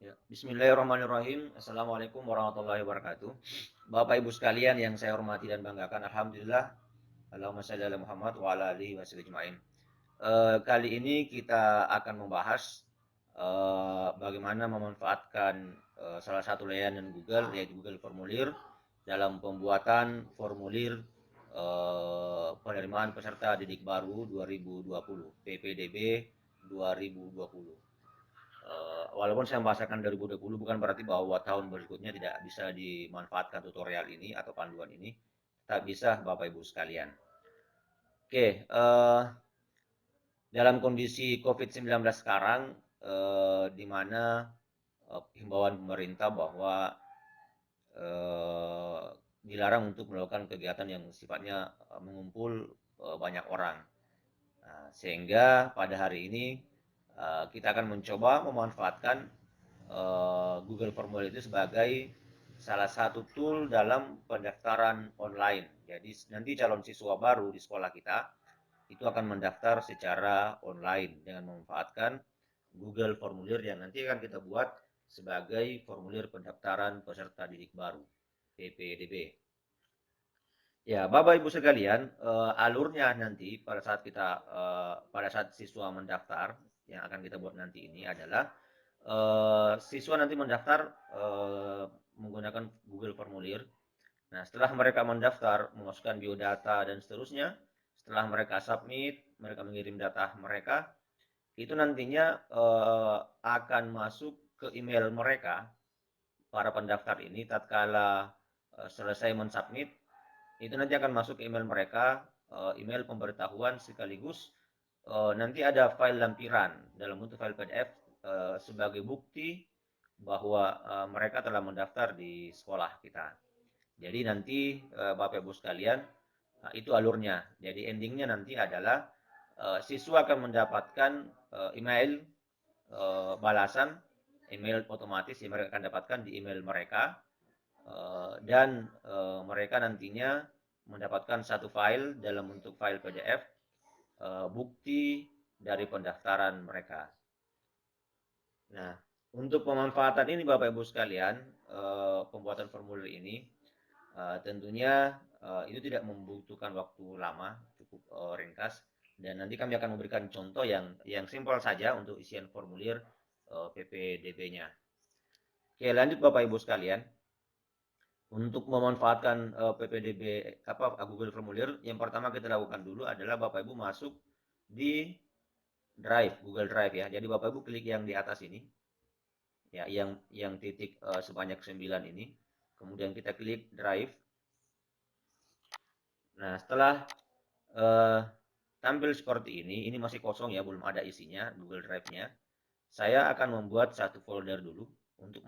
Ya, bismillahirrahmanirrahim. Assalamualaikum warahmatullahi wabarakatuh. Bapak Ibu sekalian yang saya hormati dan banggakan, alhamdulillah. Allahumma shalli ala Muhammad wa ala alihi wasallam. Kali ini kita akan membahas bagaimana memanfaatkan salah satu layanan Google, yaitu Google Formulir, dalam pembuatan formulir penerimaan peserta didik baru 2020, PPDB 2020. Walaupun saya membahasakan 2020 bukan berarti bahwa tahun berikutnya tidak bisa dimanfaatkan tutorial ini atau panduan ini. Tak bisa Bapak Ibu sekalian. Oke, dalam kondisi COVID-19 sekarang, di mana himbauan pemerintah bahwa eh, dilarang untuk melakukan kegiatan yang sifatnya mengumpul banyak orang. Nah, sehingga pada hari ini kita akan mencoba memanfaatkan Google Formulir itu sebagai salah satu tool dalam pendaftaran online. Jadi nanti calon siswa baru di sekolah kita itu akan mendaftar secara online dengan memanfaatkan Google Formulir yang nanti akan kita buat sebagai formulir pendaftaran peserta didik baru PPDB. Ya, Bapak Ibu sekalian, alurnya nanti pada saat siswa mendaftar yang akan kita buat nanti ini adalah siswa nanti mendaftar menggunakan Google Formulir. Nah, setelah mereka mendaftar, memasukkan biodata dan seterusnya, setelah mereka submit, mereka mengirim data mereka, itu nantinya akan masuk ke email mereka para pendaftar ini tatkala selesai mensubmit itu nanti akan masuk ke email mereka, email pemberitahuan sekaligus nanti ada file lampiran dalam bentuk file PDF sebagai bukti bahwa mereka telah mendaftar di sekolah kita. Jadi nanti Bapak Ibu sekalian, itu alurnya. Jadi endingnya nanti adalah siswa akan mendapatkan email balasan, email otomatis yang mereka akan dapatkan di email mereka dan mereka nantinya mendapatkan satu file dalam bentuk file PDF bukti dari pendaftaran mereka. Nah, untuk pemanfaatan ini Bapak Ibu sekalian, pembuatan formulir ini tentunya itu tidak membutuhkan waktu lama, cukup ringkas dan nanti kami akan memberikan contoh yang simpel saja untuk isian formulir PPDB-nya. Oke, lanjut Bapak Ibu sekalian. Untuk memanfaatkan PPDB Google Formulir, yang pertama kita lakukan dulu adalah Bapak Ibu masuk di Drive, Google Drive ya. Jadi Bapak Ibu klik yang di atas ini, ya, yang titik sebanyak 9 ini. Kemudian kita klik Drive. Nah, setelah uh, tampil seperti ini masih kosong ya, belum ada isinya Google Drive-nya. Saya akan membuat satu folder dulu untuk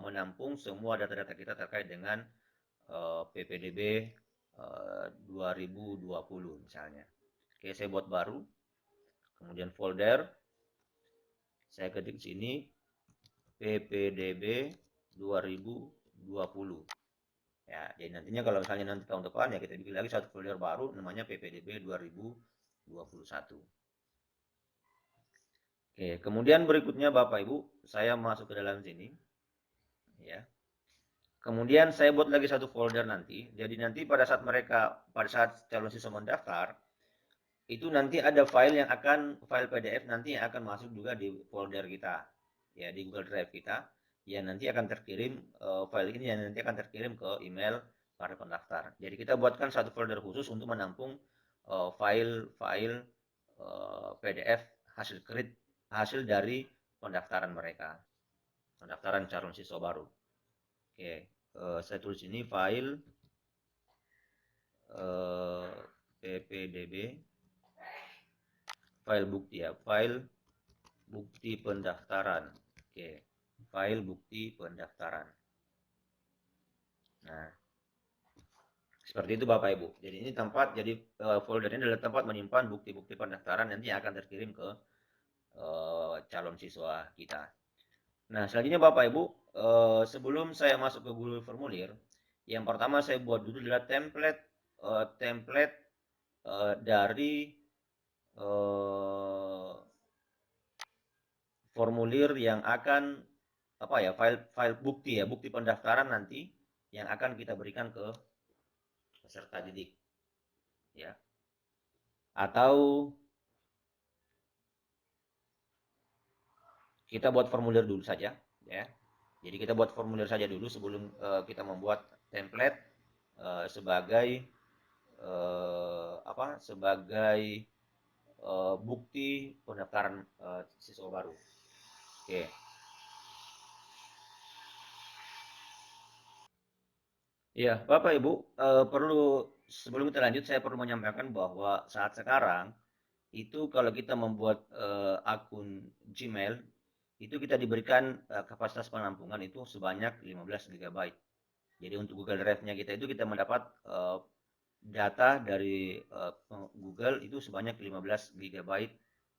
menampung semua data-data kita terkait dengan PPDB 2020 misalnya. Oke, saya buat baru, kemudian folder, saya ketik sini PPDB 2020. Ya, jadi nantinya kalau misalnya nanti tahun depan ya kita bikin lagi satu folder baru namanya PPDB 2021. Oke, kemudian berikutnya Bapak Ibu, saya masuk ke dalam sini ya. Kemudian saya buat lagi satu folder nanti. Jadi nanti pada saat calon siswa mendaftar, itu nanti ada file PDF nanti yang akan masuk juga di folder kita, ya di Google Drive kita, yang nanti akan terkirim file ini yang nanti akan terkirim ke email para pendaftar. Jadi kita buatkan satu folder khusus untuk menampung file-file PDF hasil dari pendaftaran mereka, pendaftaran calon siswa baru. Oke, saya tulis ini file PPDB, file bukti ya, file bukti pendaftaran. Oke, file bukti pendaftaran. Nah, seperti itu Bapak Ibu. Jadi ini folder ini adalah tempat menyimpan bukti-bukti pendaftaran nanti yang akan terkirim ke calon siswa kita. Nah, selanjutnya Bapak Ibu, sebelum saya masuk ke Google Formulir, yang pertama saya buat dulu adalah template dari formulir yang akan apa ya, file bukti ya, bukti pendaftaran nanti yang akan kita berikan ke peserta didik ya. Atau kita buat formulir dulu saja ya. Jadi kita buat formulir saja dulu sebelum kita membuat template sebagai sebagai bukti pendaftaran siswa baru. Oke. Iya, Bapak Ibu, perlu sebelum kita lanjut saya perlu menyampaikan bahwa saat sekarang itu kalau kita membuat akun Gmail itu kita diberikan kapasitas penampungan itu sebanyak 15 GB. Jadi untuk Google Drive-nya kita itu kita mendapat data dari Google itu sebanyak 15 GB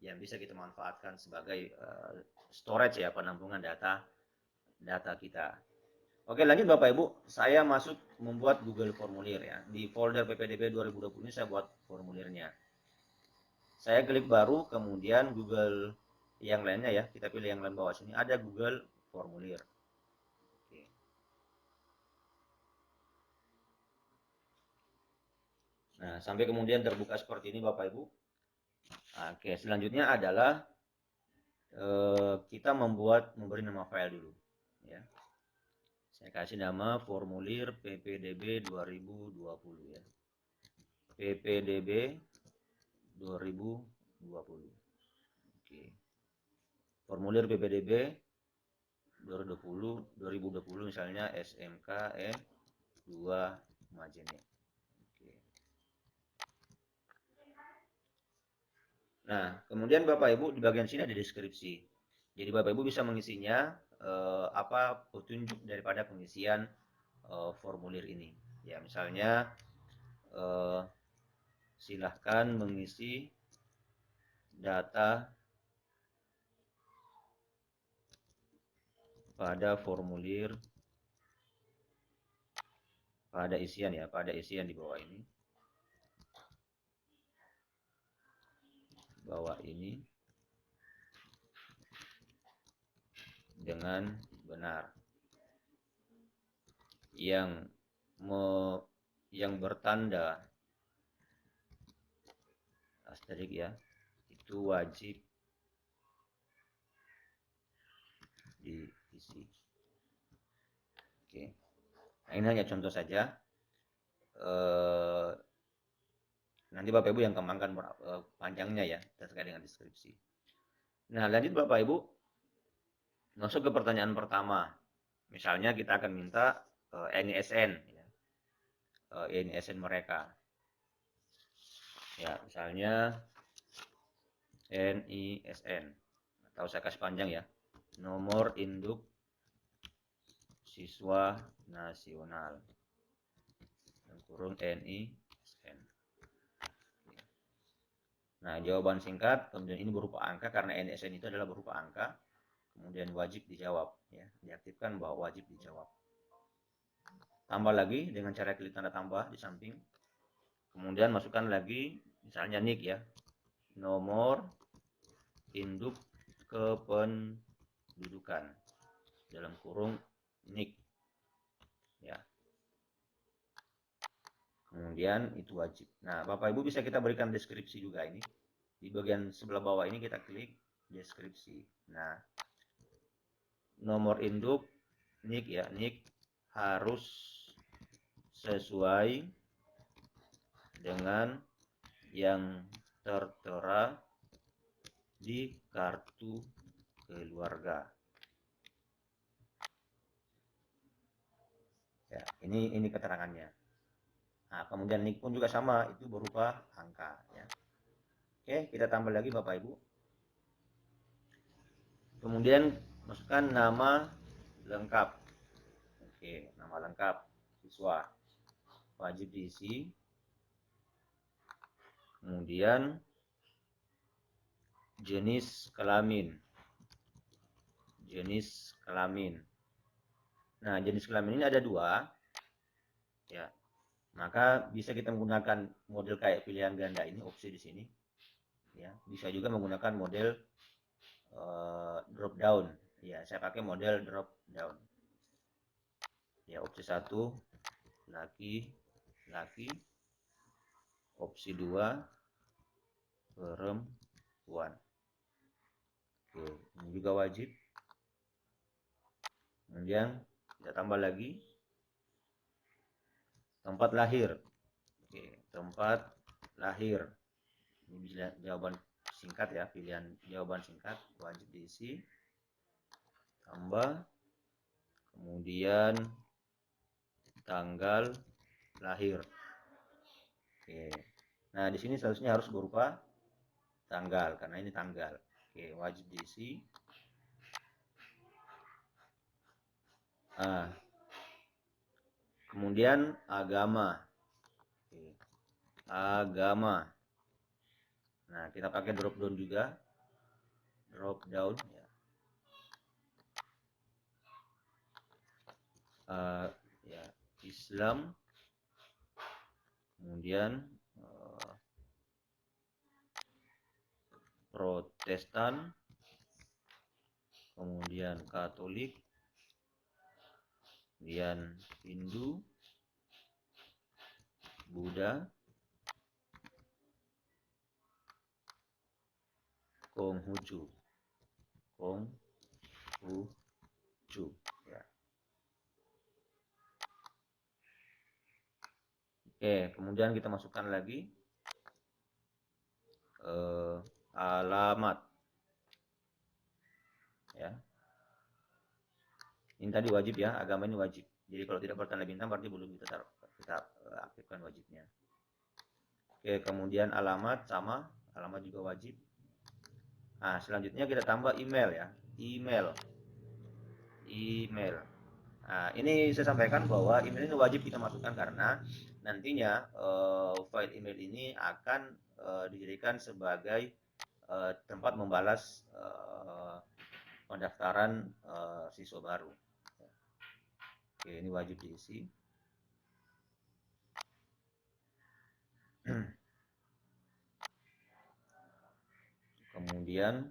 yang bisa kita manfaatkan sebagai storage ya, penampungan data kita. Oke, lanjut Bapak Ibu, saya masuk membuat Google Formulir ya. Di folder PPDB 2020 ini saya buat formulirnya. Saya klik baru, kemudian Google yang lainnya ya, kita pilih yang lain bawah sini, ada Google Formulir. Oke. Nah, sampai kemudian terbuka seperti ini Bapak Ibu. Oke, selanjutnya adalah kita memberi nama file dulu ya. Saya kasih nama formulir PPDB 2020 ya. PPDB 2020. Oke. Formulir PPDB 2020 misalnya SMKN 2 Majene. Oke. Nah, kemudian Bapak Ibu di bagian sini ada deskripsi. Jadi Bapak Ibu bisa mengisinya apa petunjuk daripada pengisian formulir ini. Ya, misalnya silahkan mengisi data pada formulir pada isian di bawah ini dengan benar yang bertanda asterik ya, itu wajib diisi. Oke. Nah, ini hanya contoh saja. Nanti Bapak Ibu yang kembangkan panjangnya ya terkait dengan deskripsi. Nah, lanjut Bapak Ibu masuk ke pertanyaan pertama. Misalnya kita akan minta NISN ya. NISN mereka. Ya, misalnya NISN. Atau saya kasih panjang ya. Nomor induk siswa nasional. Kurung NISN. Nah, jawaban singkat, kemudian ini berupa angka karena NISN itu adalah berupa angka. Kemudian wajib dijawab ya, diaktifkan bahwa wajib dijawab. Tambah lagi dengan cara klik tanda tambah di samping. Kemudian masukkan lagi misalnya NIK ya. Nomor induk kependudukan dalam kurung NIK ya. Kemudian itu wajib. Nah, Bapak Ibu bisa kita berikan deskripsi juga ini. Di bagian sebelah bawah ini kita klik deskripsi. Nah, nomor induk NIK ya, NIK harus sesuai dengan yang tertera di kartu keluarga. Ya, ini keterangannya. Nah, kemudian NIK pun juga sama, itu berupa angka ya. Oke, kita tambah lagi Bapak Ibu. Kemudian masukkan nama lengkap. Oke, nama lengkap siswa wajib diisi. Kemudian jenis kelamin. Jenis kelamin. Nah, jenis kelamin ini ada 2. Ya. Maka bisa kita menggunakan model kayak pilihan ganda ini, opsi di sini. Ya, bisa juga menggunakan model drop down Ya, saya pakai model drop down. Ya, opsi 1 laki, laki. Opsi 2 perempuan. Oke, ini juga wajib. Kemudian kita tambah lagi tempat lahir. Oke, tempat lahir. Ini bisa jawaban singkat ya, pilihan jawaban singkat wajib diisi. Tambah, kemudian tanggal lahir. Oke. Nah, di sini seharusnya harus berupa tanggal karena ini tanggal. Oke, wajib diisi. Nah, kemudian agama. Oke. Agama. Nah, kita pakai drop down juga. Drop down ya. Ya, Islam. Kemudian Protestan. Kemudian Katolik. Kemudian Hindu, Buddha, Konghucu. Konghucu ya. Oke, kemudian kita masukkan lagi alamat ya. Ini tadi wajib ya, agama ini wajib. Jadi kalau tidak bertanda bintang berarti belum kita aktifkan wajibnya. Oke, kemudian alamat sama, alamat juga wajib. Nah, selanjutnya kita tambah email ya, email. Nah, ini saya sampaikan bahwa email ini wajib kita masukkan karena nantinya file email ini akan dijadikan sebagai tempat membalas pendaftaran siswa baru. Oke, ini wajib diisi. Kemudian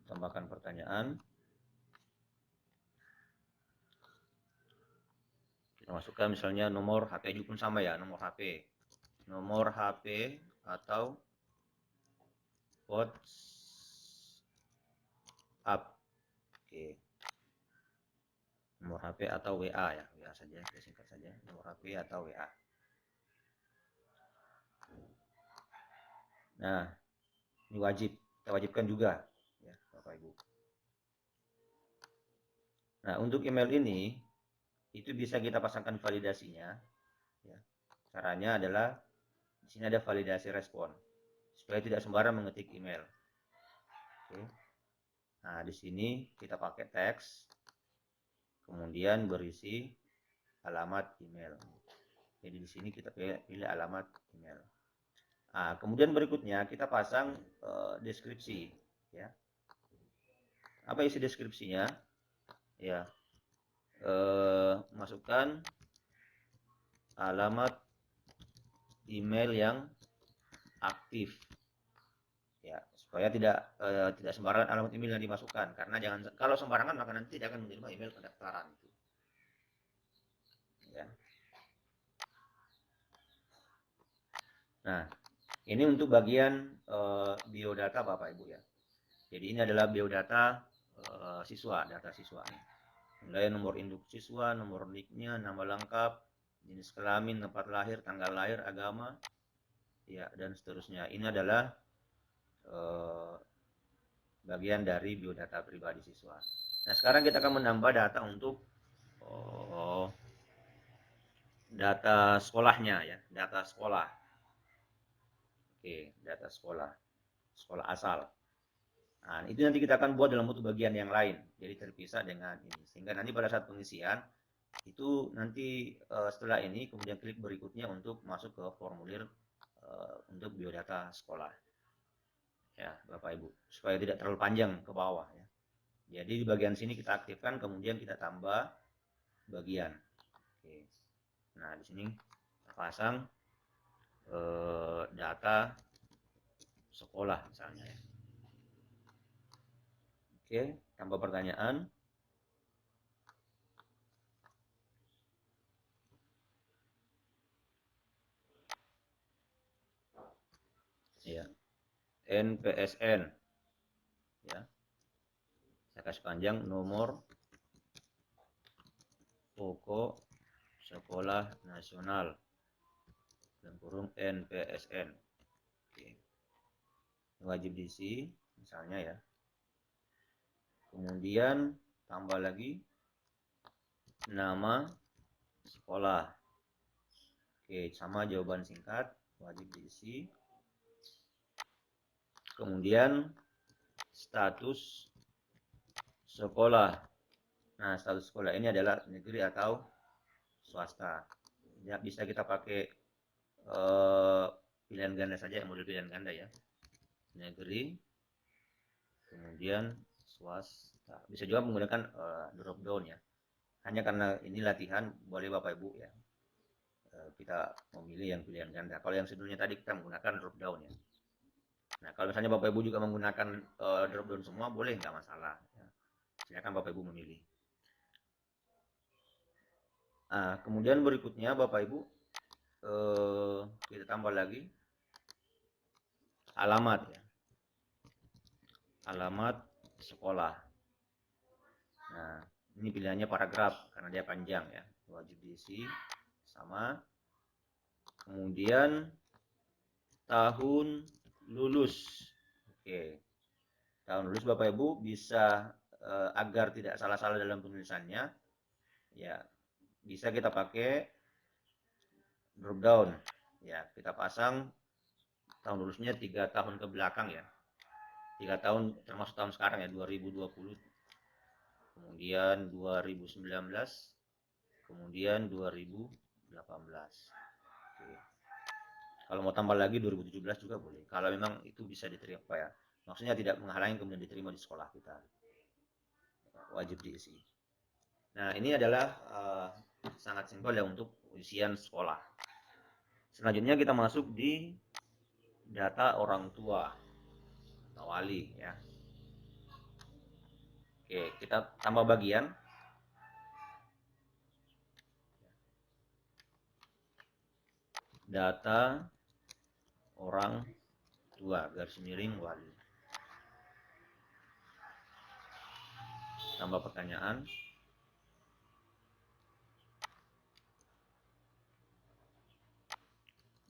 tambahkan pertanyaan. Kita masukkan misalnya nomor HP juga pun sama ya, nomor HP. Nomor HP atau WhatsApp. Oke. Nomor HP atau WA ya, WA saja, kita singkat saja, nomor HP atau WA. Nah, ini wajib, kita wajibkan juga ya, Bapak Ibu. Nah, untuk email ini itu bisa kita pasangkan validasinya ya. Caranya adalah di sini ada validasi respon supaya tidak sembarang mengetik email. Oke. Nah, di sini kita pakai teks kemudian berisi alamat email. Jadi di sini kita pilih alamat email. Nah, kemudian berikutnya kita pasang deskripsi ya. Apa isi deskripsinya? Ya, masukkan alamat email yang aktif ya, supaya tidak sembarangan alamat email yang dimasukkan, karena kalau sembarangan maka nanti tidak akan menerima email pendaftaran itu ya. Nah, ini untuk bagian biodata Bapak Ibu ya. Jadi ini adalah biodata siswa, data siswa. Mulai nomor induk siswa, nomor NIK-nya, nama lengkap, jenis kelamin, tempat lahir, tanggal lahir, agama, ya dan seterusnya. Ini adalah bagian dari biodata pribadi siswa. Nah, sekarang kita akan menambah data untuk data sekolahnya ya, data sekolah. Oke, data sekolah, sekolah asal. Nah, itu nanti kita akan buat dalam bentuk bagian yang lain, jadi terpisah dengan ini. Sehingga nanti pada saat pengisian itu nanti setelah ini kemudian klik berikutnya untuk masuk ke formulir untuk biodata sekolah. Ya, Bapak Ibu, supaya tidak terlalu panjang ke bawah ya. Jadi di bagian sini kita aktifkan, kemudian kita tambah bagian. Oke. Nah, di sini kita pasang data sekolah misalnya ya. Oke, tambah pertanyaan. Ya, NPSN ya. Saya kasih panjang nomor pokok sekolah nasional dan kurung NPSN. Oke. Wajib diisi misalnya ya. Kemudian tambah lagi nama sekolah. Oke, sama jawaban singkat wajib diisi. Kemudian status sekolah. Nah, status sekolah ini adalah negeri atau swasta. Ya, bisa kita pakai pilihan ganda saja, model pilihan ganda ya. Negeri, kemudian swasta. Bisa juga menggunakan drop down ya. Hanya karena ini latihan, boleh Bapak Ibu ya. Kita memilih yang pilihan ganda. Kalau yang sebelumnya tadi kita menggunakan drop down ya. Nah, kalau misalnya Bapak Ibu juga menggunakan drop down semua, boleh nggak masalah. Ya. Silakan Bapak Ibu memilih. Nah, kemudian berikutnya Bapak Ibu kita tambah lagi alamat ya. Alamat sekolah. Nah, ini pilihannya paragraf karena dia panjang ya. Wajib diisi sama. Kemudian tahun lulus. Oke. Tahun lulus Bapak Ibu bisa agar tidak salah-salah dalam penulisannya ya, bisa kita pakai drop down. Ya, kita pasang tahun lulusnya 3 tahun ke belakang ya. 3 tahun termasuk tahun sekarang ya, 2020. Kemudian 2019, kemudian 2018. Oke. Kalau mau tambah lagi 2017 juga boleh. Kalau memang itu bisa diterima ya. Maksudnya tidak menghalangi kemudian diterima di sekolah kita. Wajib diisi. Nah, ini adalah sangat simpel ya untuk ujian sekolah. Selanjutnya kita masuk di data orang tua atau wali ya. Oke, kita tambah bagian. Data orang tua garis miring wali. Tambah pertanyaan.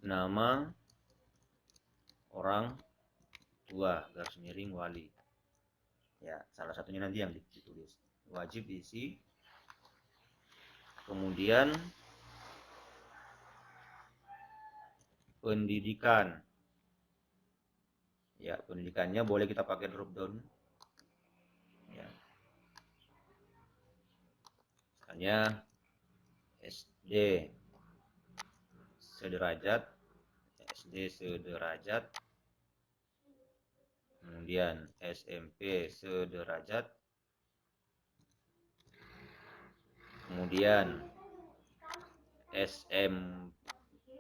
Nama orang tua garis miring wali. Ya, salah satunya nanti yang ditulis. Wajib diisi. Kemudian pendidikan. Ya, pendidikannya boleh kita pakai drop down. Ya. Misalnya SD sederajat, SD sederajat, kemudian SMP sederajat, kemudian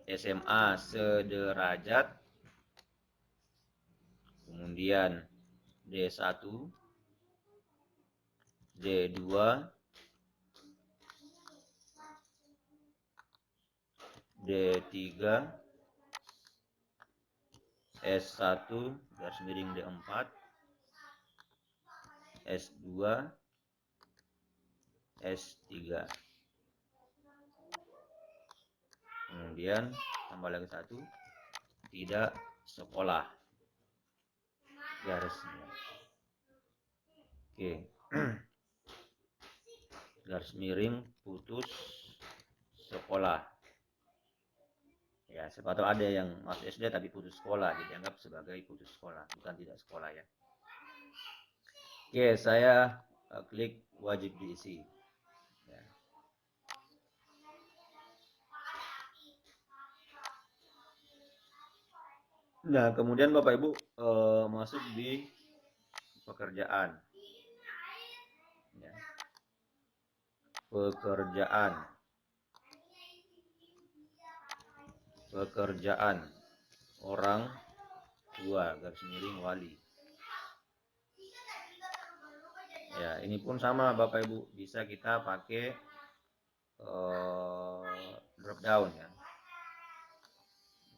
SMA sederajat, kemudian D1, D2, D3, S1 garis miring D4, S2, S3. Kemudian tambah lagi satu, tidak sekolah. Garisnya. Oke. Garis miring putus sekolah. Ya, siapa tahu ada yang masuk SD tapi putus sekolah, jadi dianggap sebagai putus sekolah, bukan tidak sekolah ya. Oke, saya klik wajib diisi. Ya. Nah, kemudian Bapak Ibu masuk di pekerjaan. Ya. Pekerjaan. Pekerjaan orang tua garis miring wali. Ya, ini pun sama Bapak Ibu, bisa kita pakai drop down ya.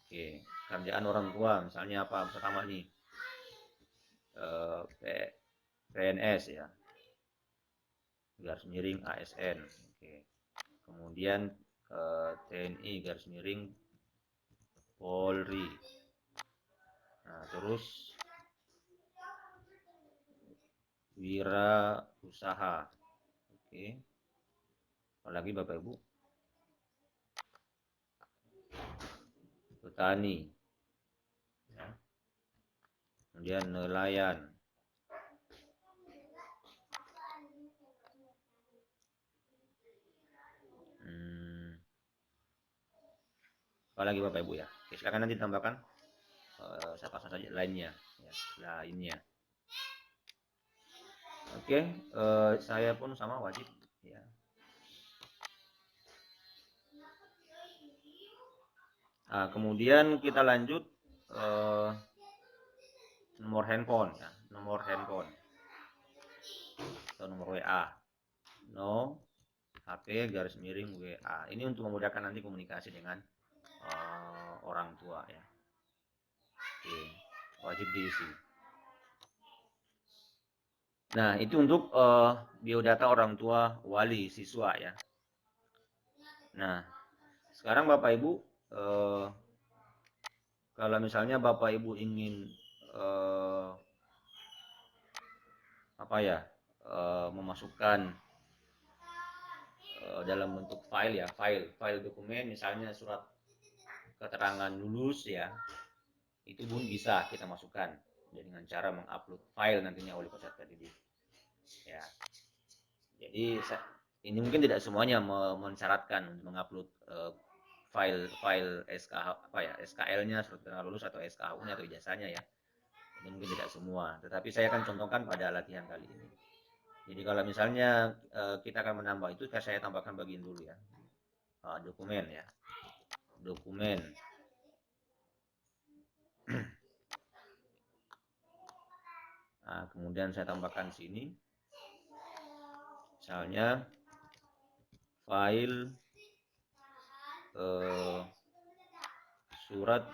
Oke, kerjaan orang tua misalnya apa? Pertama nih, PNS ya, garis miring ASN. Oke. Kemudian TNI garis miring Polri. Nah, terus wira usaha. Oke. Apalagi Bapak Ibu, petani. Ya. Kemudian nelayan. Apalagi Bapak Ibu ya. Oke, silakan nanti tambahkan siapa saja lainnya ya, lainnya. Oke, saya pun sama wajib ya. Nah, kemudian kita lanjut nomor handphone ya, nomor handphone atau nomor WA. No HP garis miring WA. Ini untuk memudahkan nanti komunikasi dengan orang tua ya. Oke, wajib diisi. Nah, itu untuk biodata orang tua wali siswa ya. Nah, sekarang Bapak Ibu, kalau misalnya Bapak Ibu ingin apa ya, memasukkan dalam bentuk file ya, file dokumen, misalnya surat keterangan lulus ya, itu pun bisa kita masukkan dengan cara mengupload file nantinya oleh peserta didik ya. Jadi ini mungkin tidak semuanya mensyaratkan untuk mengupload file SKH apa ya, SKL-nya, surat keterangan lulus atau SKU-nya atau ijazahnya ya. Ini mungkin tidak semua, tetapi saya akan contohkan pada latihan kali ini. Jadi kalau misalnya kita akan menambah itu, saya tambahkan bagian dulu ya. Dokumen ya. Dokumen. Nah, kemudian saya tambahkan sini. Misalnya file surat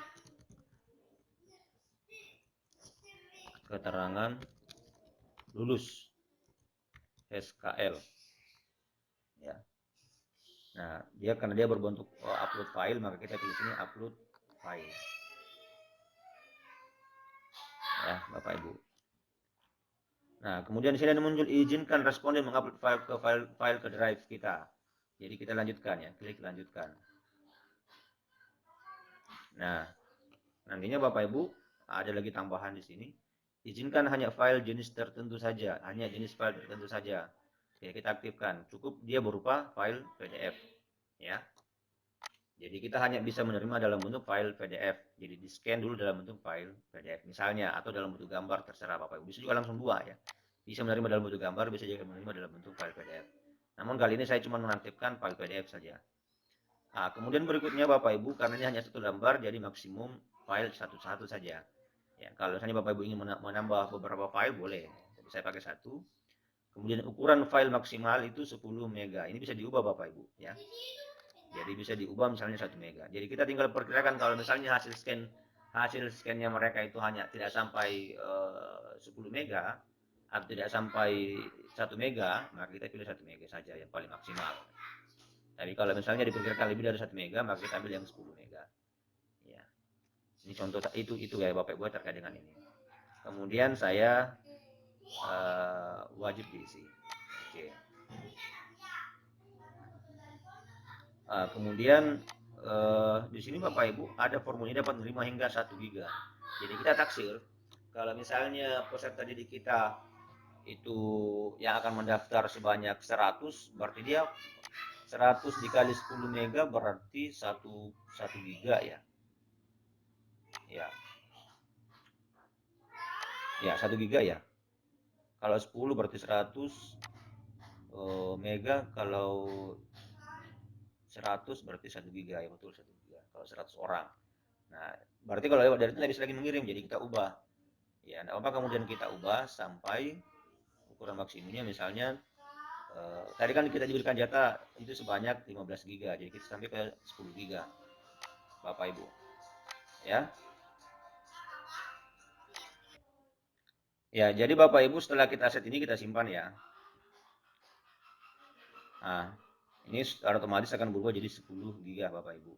keterangan lulus SKL ya. Nah, karena dia berbentuk upload file, maka kita pilih sini upload file ya Bapak Ibu. Nah, kemudian di sini ada muncul izinkan responden mengupload file ke drive kita. Jadi kita lanjutkan ya, klik lanjutkan. Nah, nantinya Bapak Ibu ada lagi tambahan di sini. Izinkan hanya file jenis tertentu saja, hanya jenis file tertentu saja. Oke, kita aktifkan. Cukup dia berupa file PDF ya. Jadi kita hanya bisa menerima dalam bentuk file PDF. Jadi di scan dulu dalam bentuk file PDF misalnya, atau dalam bentuk gambar, terserah Bapak Ibu. Bisa juga langsung dua ya. Bisa menerima dalam bentuk gambar, bisa juga menerima dalam bentuk file PDF. Namun kali ini saya cuma mengaktifkan file PDF saja. Nah, kemudian berikutnya Bapak Ibu, karena ini hanya satu lembar, jadi maksimum file satu-satu saja. Ya, kalau misalnya Bapak Ibu ingin menambah beberapa file boleh. Jadi saya pakai satu. Kemudian ukuran file maksimal itu 10 mega. Ini bisa diubah Bapak Ibu ya. Jadi bisa diubah misalnya 1 mega. Jadi kita tinggal perkirakan kalau misalnya hasil scannya mereka itu hanya tidak sampai 10 mega atau tidak sampai 1 mega, maka kita pilih 1 mega saja yang paling maksimal. Tapi kalau misalnya diperkirakan lebih dari 1 mega, maka kita ambil yang 10 mega. Ya. Ini contoh itu ya Bapak Ibu terkait dengan ini. Kemudian saya wajib diisi. Oke. Kemudian di sini Bapak Ibu ada formulir dapat menerima hingga 1 giga. Jadi kita taksir kalau misalnya peserta didik kita itu yang akan mendaftar sebanyak 100, berarti dia 100 dikali 10 mega berarti 1 giga ya. Ya. Ya, 1 giga ya. Kalau 10 berarti 100 mega, kalau 100 berarti 1 giga ya, betul 1 giga. Kalau 100 orang. Nah, Berarti kalau lewat dari itu tidak bisa lagi mengirim, jadi kita ubah. Ya, tidak apa kemudian kita ubah sampai ukuran maksimumnya misalnya tadi kan kita diberikan jatah itu sebanyak 15 giga, jadi kita sampai ke 10 giga, Bapak Ibu. Ya. Ya, jadi Bapak Ibu setelah kita set ini kita simpan ya. Nah, ini otomatis akan berubah jadi 10 giga Bapak Ibu.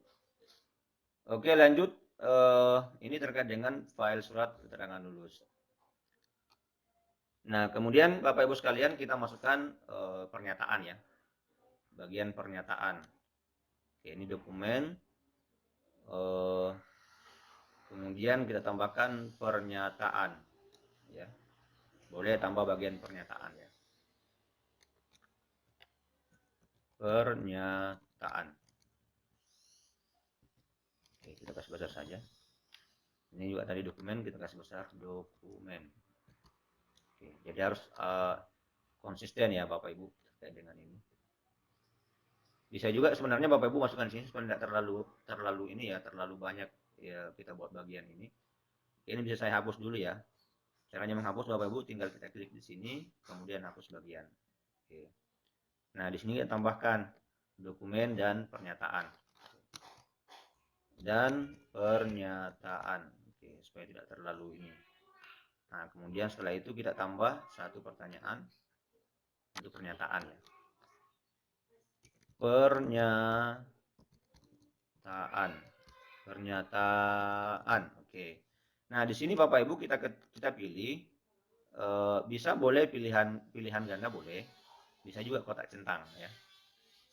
Oke, lanjut. Ini terkait dengan file surat keterangan lulus. Nah, kemudian Bapak Ibu sekalian kita masukkan pernyataan ya. Bagian pernyataan. Oke, ini dokumen. Eh, Kemudian kita tambahkan pernyataan ya. Boleh tambah bagian pernyataan ya. Pernyataan. Oke, kita kasih besar saja. Ini juga tadi dokumen, kita kasih besar dokumen. Oke, jadi harus konsisten ya Bapak Ibu terkait dengan ini. Bisa juga sebenarnya Bapak Ibu masukkan di sini supaya tidak terlalu ini ya, terlalu banyak ya kita buat bagian ini. Ini bisa saya hapus dulu ya. Caranya menghapus Bapak Ibu tinggal kita klik di sini, kemudian hapus bagian. Oke. Nah, di sini kita tambahkan dokumen dan pernyataan. Dan pernyataan. Oke, supaya tidak terlalu ini. Nah, kemudian setelah itu kita tambah satu pertanyaan untuk pernyataan ya. Pernyataan. Pernyataan. Oke. Nah, di sini Bapak Ibu kita pilih bisa boleh pilihan ganda boleh. Bisa juga kotak centang ya.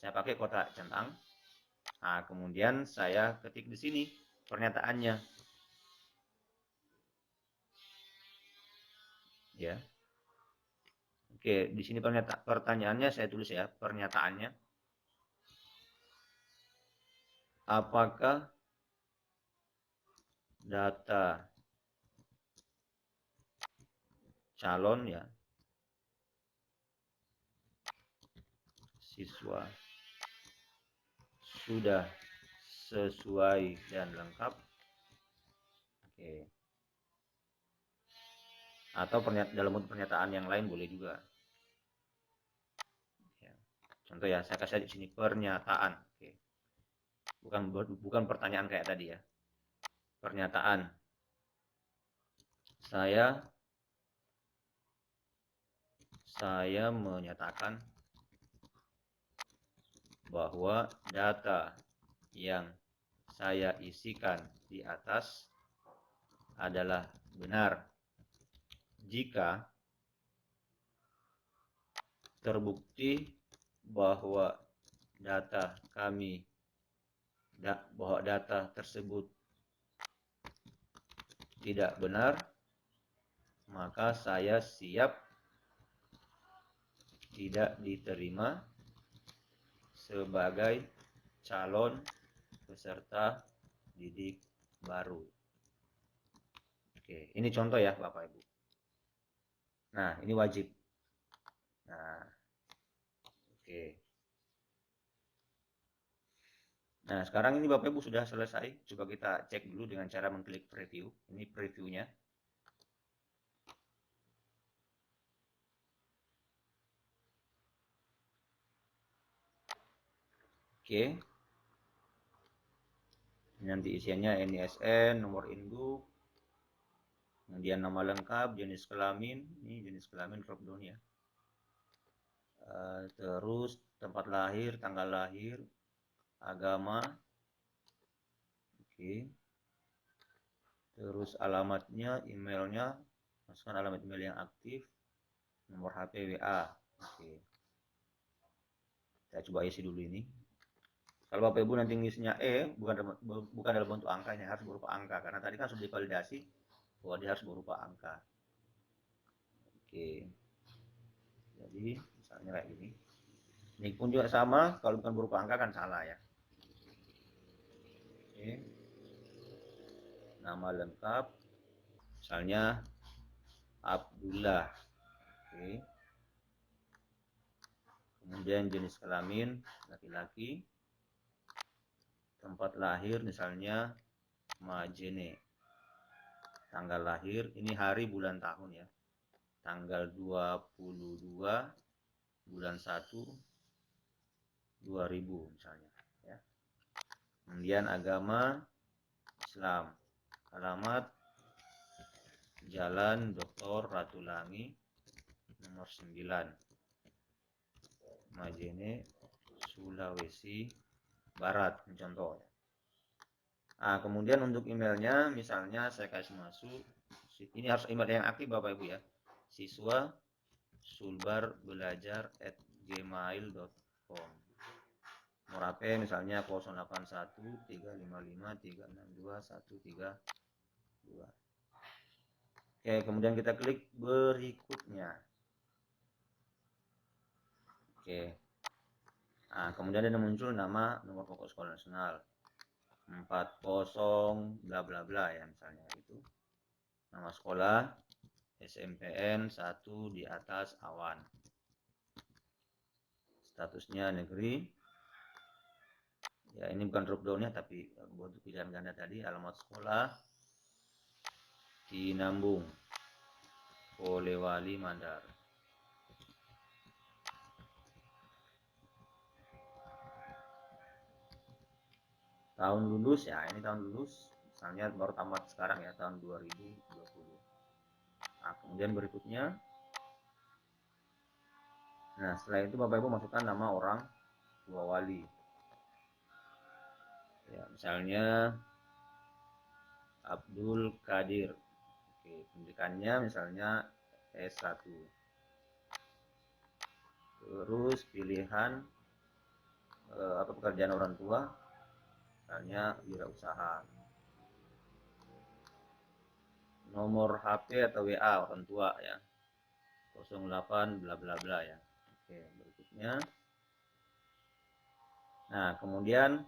Saya pakai kotak centang. Nah, kemudian saya ketik di sini pernyataannya. Ya. Oke, di sini pertanyaannya saya tulis ya, pernyataannya. Apakah data calon ya siswa sudah sesuai dan lengkap? Oke. Atau dalam bentuk pernyataan yang lain boleh juga. Ya. Contoh ya, saya kasih di sini pernyataan. Oke. Bukan pertanyaan kayak tadi ya. Pernyataan. Saya menyatakan bahwa data yang saya isikan di atas adalah benar jika terbukti bahwa data tersebut tidak benar, maka saya siap tidak diterima sebagai calon peserta didik baru. Oke, ini contoh ya Bapak Ibu. Nah, ini wajib. Nah, oke. Nah, sekarang ini Bapak Ibu sudah selesai. Coba kita cek dulu dengan cara mengklik preview. Ini previewnya. Oke. Nanti isiannya NISN, nomor induk, kemudian nama lengkap, jenis kelamin, ini jenis kelamin drop down ya. Terus tempat lahir, tanggal lahir, agama, oke. Terus alamatnya, emailnya, masukkan alamat email yang aktif, nomor HP, WA, oke. Saya coba isi dulu ini. Kalau Bapak Ibu nanti ngisinya bukan dalam bentuk angkanya, harus berupa angka karena tadi kan sudah divalidasi bahwa dia harus berupa angka. Oke. Jadi misalnya kayak gini. Ini pun juga sama, kalau bukan berupa angka kan salah ya. Oke. Nama lengkap, misalnya Abdullah. Oke. Kemudian jenis kelamin laki-laki. Tempat lahir misalnya Majene. tanggal lahir, ini hari bulan tahun ya. Tanggal 22 bulan 1 2000 misalnya ya. Kemudian agama Islam, alamat Jalan Dr. Ratulangi nomor 9 Majene, Sulawesi Barat, contoh. Nah, kemudian untuk emailnya, misalnya saya kasih masuk, ini harus email yang aktif Bapak Ibu ya, siswa sulbarbelajar@gmail.com. Nomor HP misalnya 081355362132. Oke, kemudian kita klik berikutnya. Oke. Nah, kemudian ada muncul nama nomor pokok sekolah nasional 40 bla bla bla ya, misalnya itu. Nama sekolah SMPN 1 di atas awan. Statusnya negeri. Ya, ini bukan drop down-nya tapi buat pilihan ganda tadi. Alamat sekolah Tinambung, Polewali Mandar. Tahun lulus ya, ini tahun lulus. Misalnya baru tamat sekarang ya, tahun 2020. Nah, kemudian berikutnya. Nah, setelah itu Bapak Ibu masukkan nama orang tua wali. Ya, misalnya Abdul Qadir. Oke, pendidikannya misalnya S1. Terus pilihan apa pekerjaan orang tua, misalnya wirausaha. Nomor HP atau WA orang tua ya, 08 bla bla bla ya. Oke, berikutnya. Nah, kemudian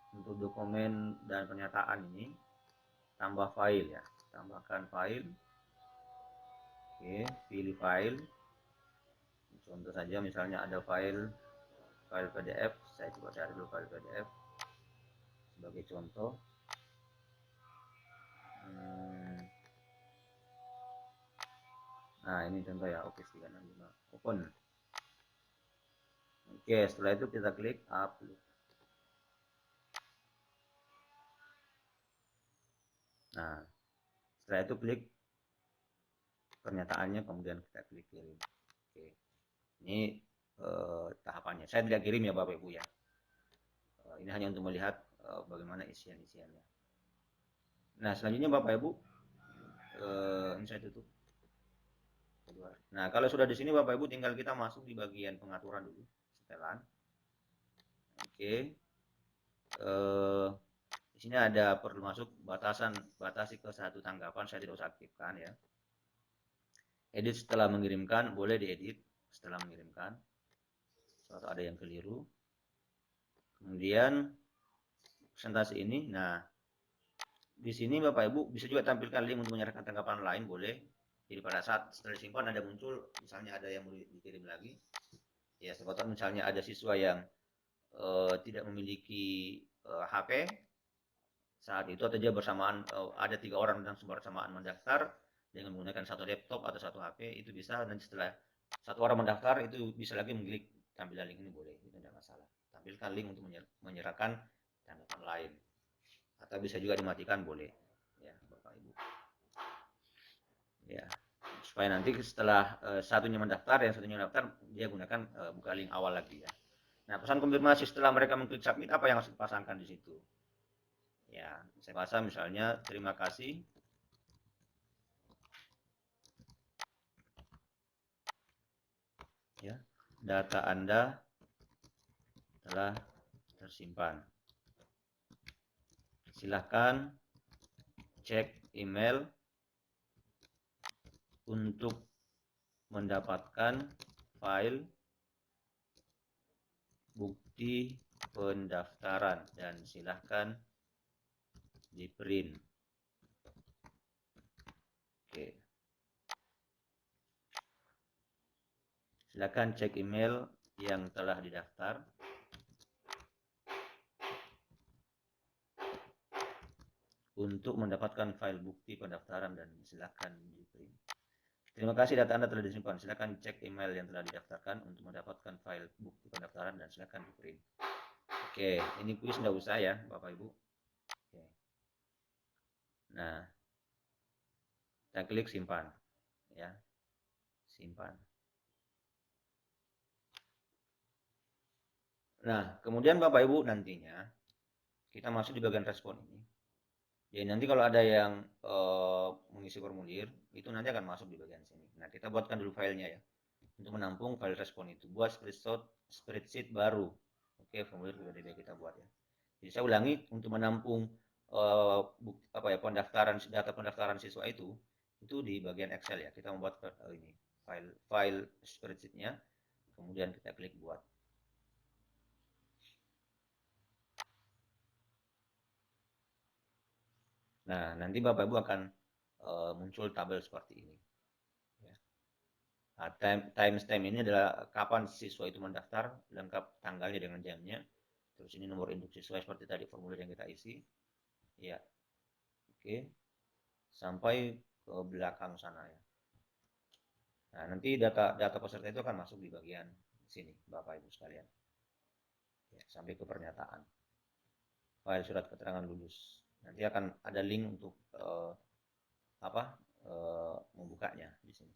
untuk dokumen dan pernyataan ini tambah file ya, tambahkan file. Oke, pilih file. Contoh saja misalnya ada file PDF, saya coba cari dulu file PDF sebagai contoh. Nah, ini contoh ya, Office 365 open. Oke, setelah itu kita klik upload. Nah, setelah itu klik pernyataannya, kemudian kita klik kirim. Oke, ini tahapannya. Saya tidak kirim ya Bapak Ibu ya. Ini hanya untuk melihat bagaimana isiannya. Nah, selanjutnya Bapak Ibu, ini saya tutup. Nah, kalau sudah di sini Bapak Ibu tinggal kita masuk di bagian pengaturan dulu, setelan. Oke. Di sini ada perlu masuk batasi ke 1 tanggapan, saya tidak usah aktifkan ya. Edit setelah mengirimkan, boleh diedit setelah mengirimkan. Kalau ada yang keliru. Kemudian presentasi ini, nah di sini Bapak Ibu bisa juga tampilkan link untuk menyerahkan tanggapan lain, boleh. Jadi pada saat setelah disimpan ada muncul, misalnya ada yang mau dikirim lagi. Ya, seperti misalnya ada siswa yang tidak memiliki HP saat itu, atau dia bersamaan ada 3 orang yang bersamaan mendaftar dengan menggunakan satu laptop atau satu HP, itu bisa. Dan setelah satu orang mendaftar itu bisa lagi mengklik tampilan link ini, boleh, itu tidak masalah. Tampilkan link untuk menyerahkan tanggapan lain, atau bisa juga dimatikan, boleh ya Bapak Ibu ya, supaya nanti setelah satunya mendaftar, yang satunya mendaftar, dia gunakan buka link awal lagi ya. Nah, pesan konfirmasi setelah mereka mengklik submit, apa yang harus dipasangkan di situ ya. Saya pasang misalnya terima kasih ya, data Anda telah tersimpan. Silahkan cek email untuk mendapatkan file bukti pendaftaran dan silahkan di print. Oke. Silakan cek email yang telah didaftar. untuk mendapatkan file bukti pendaftaran dan silakan di print. Terima kasih data Anda telah disimpan. Silakan cek email yang telah didaftarkan untuk mendapatkan file bukti pendaftaran dan silakan di print. Oke, ini kuis nggak usah ya, Bapak Ibu. Oke. Nah, kita klik simpan, ya, simpan. Nah, kemudian Bapak Ibu nantinya kita masuk di bagian respon ini. Jadi nanti kalau ada yang mengisi formulir, itu nanti akan masuk di bagian sini. Nah, kita buatkan dulu filenya ya, untuk menampung file respon itu. Buat spreadsheet baru. Oke, formulir sudah kita buat ya. Jadi saya ulangi, untuk menampung pendaftaran data pendaftaran siswa itu di bagian Excel ya. Kita membuat ini file spreadsheetnya, kemudian kita klik buat. Nah, nanti Bapak Ibu akan muncul tabel seperti ini. Ya. Nah, timestamp ini adalah kapan siswa itu mendaftar, lengkap tanggalnya dengan jamnya. Terus ini nomor induk siswa seperti tadi formulir yang kita isi. Ya, oke. Sampai ke belakang sana ya. Nah, nanti data peserta itu akan masuk di bagian sini, Bapak Ibu sekalian. Ya, sampai ke pernyataan. File surat keterangan lulus. Nanti akan ada link untuk membukanya di sini.